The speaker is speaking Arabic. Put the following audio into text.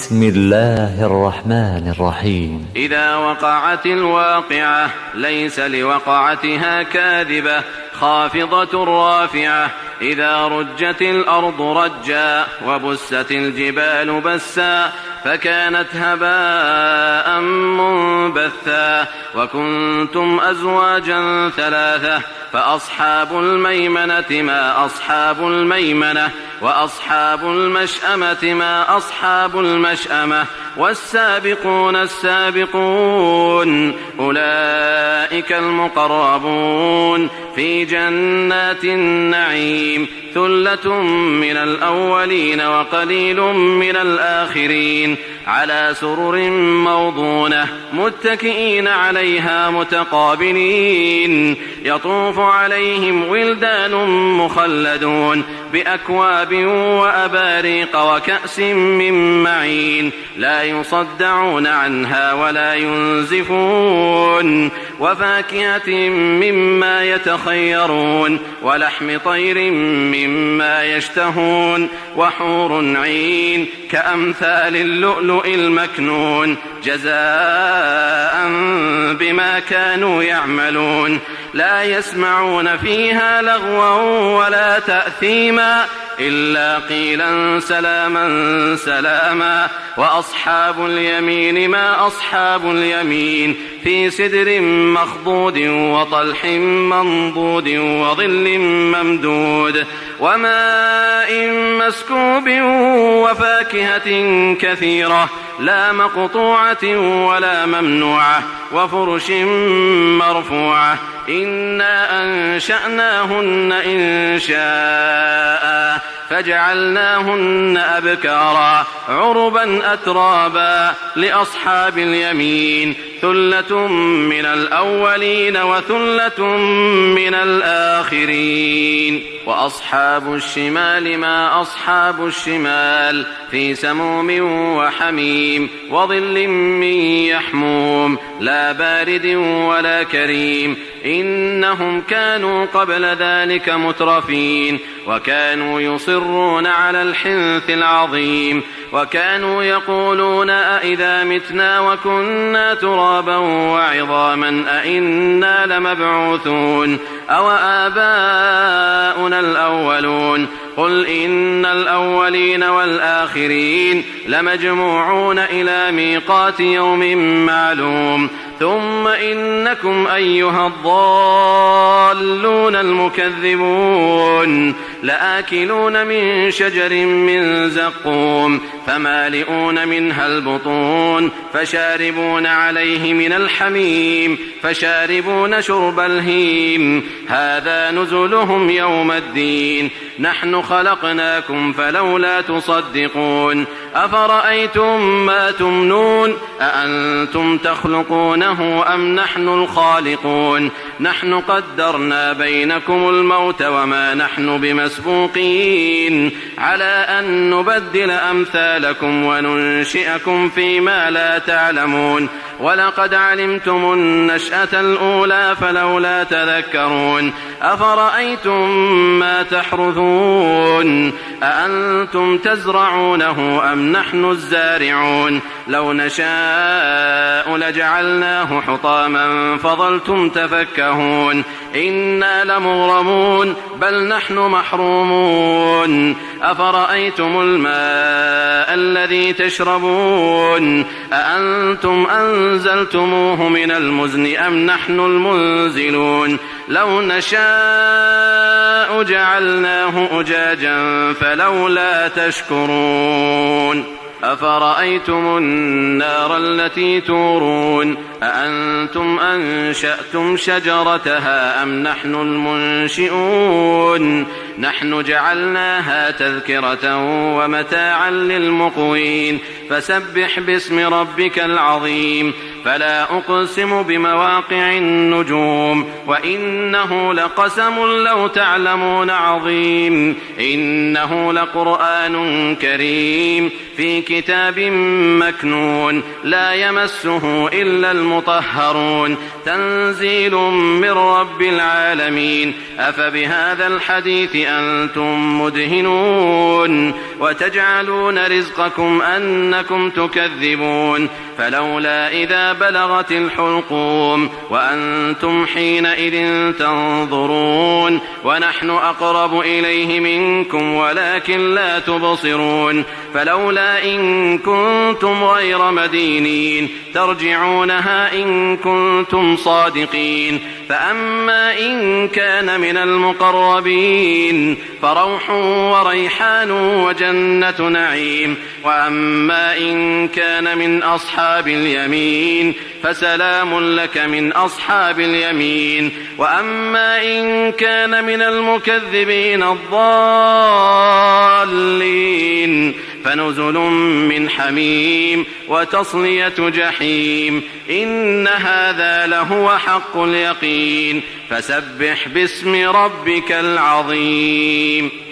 بسم الله الرحمن الرحيم. إذا وقعت الواقعة ليس لوقعتها كاذبة خافضة رافعة. إذا رجت الأرض رجا وبست الجبال بسا فكانت هباء منبثا. وكنتم أزواجا ثلاثة فأصحاب الميمنة ما أصحاب الميمنة وأصحاب المشأمة ما أصحاب المشأمة والسابقون السابقون أولئك المقربون في جنات النعيم ثلة من الأولين وقليل من الآخرين على سرر موضونة متكئين عليها متقابلين يطوف عليهم ولدان مخلدون بأكواب وأباريق وكأس من معين لا يصدعون عنها ولا ينزفون وفاكهة مما يتخيرون ولحم طير مما يشتهون وحور عين كأمثال اللؤلؤ المكنون جزاء بما كانوا يعملون لا يسمعون فيها لغوا ولا تأثيما إلا قيلا سلاما سلاما. وأصحاب اليمين ما أصحاب اليمين في سدر مخضود وطلح منضود وظل ممدود وماء مسكوب وفاكهة كثيرة لا مقطوعة ولا ممنوعة وفرش مرفوعة. إنا أنشأناهن إنشاء فجعلناهن أبكارا عربا أترابا لأصحاب اليمين ثلة من الأولين وثلة من الآخرين. وأصحاب الشمال ما أصحاب الشمال في سموم وحميم وظل من يحموم لا بارد ولا كريم إنهم كانوا قبل ذلك مترفين وكانوا يصرون على الحنث العظيم وكانوا يقولون أئذا متنا وكنا ترابا وعظاما أئنا لمبعوثون أو آباؤنا الأولون. قل إن الأولين والآخرين لمجموعون إلى ميقات يوم معلوم ثم إنكم أيها الضالون المكذبون لآكلون من شجر من زقوم فمالئون منها البطون فشاربون عليه من الحميم فشاربون شرب الهيم هذا نزلهم يوم الدين نحن خلقناكم فلولا تصدقون. أفرأيتم ما تمنون أأنتم تخلقونه أم نحن الخالقون نحن قدرنا بينكم الموت وما نحن بمسبوقين على أن نبدل أمثالكم وننشئكم فيما لا تعلمون ولقد علمتم النشأة الأولى فلولا تذكرون. أفرأيتم ما تحرثون أأنتم تزرعونه أم نحن الزارعون لو نشاء لجعلناه حطاما فظلتم تفكهون إنا لمغرمون بل نحن محرومون. أفرأيتم الماء الذي تشربون أأنتم أنزلتموه من المزن أم نحن المنزلون لو نشاء جعلناه أجاجا فلولا تشكرون. أفرأيتم النار التي تورون أأنتم أنشأتم شجرتها أم نحن المنشئون نحن جعلناها تذكرة ومتاعا للمقوين فسبح باسم ربك العظيم فلا أقسم بمواقع النجوم وإنه لقسم لو تعلمون عظيم إنه لقرآن كريم في كتاب مكنون لا يمسه إلا المطهرون تنزيل من رب العالمين أفبهذا الحديث أنتم مدهنون وتجعلون رزقكم أنكم تكذبون فلولا إذا بلغت الحلقوم وأنتم حينئذ تنظرون ونحن أقرب إليه منكم ولكن لا تبصرون فلولا إن كنتم غير مدينين ترجعونها إن كنتم صادقين فأما إن كان من المقربين فروح وريحان وجنة نعيم وأما إن كان من أصحاب اليمين فسلام لك من أصحاب اليمين وأما إن كان من المكذبين الضالين فنزل من حميم وتصلية جحيم إن هذا لهو حق اليقين فسبح باسم ربك العظيم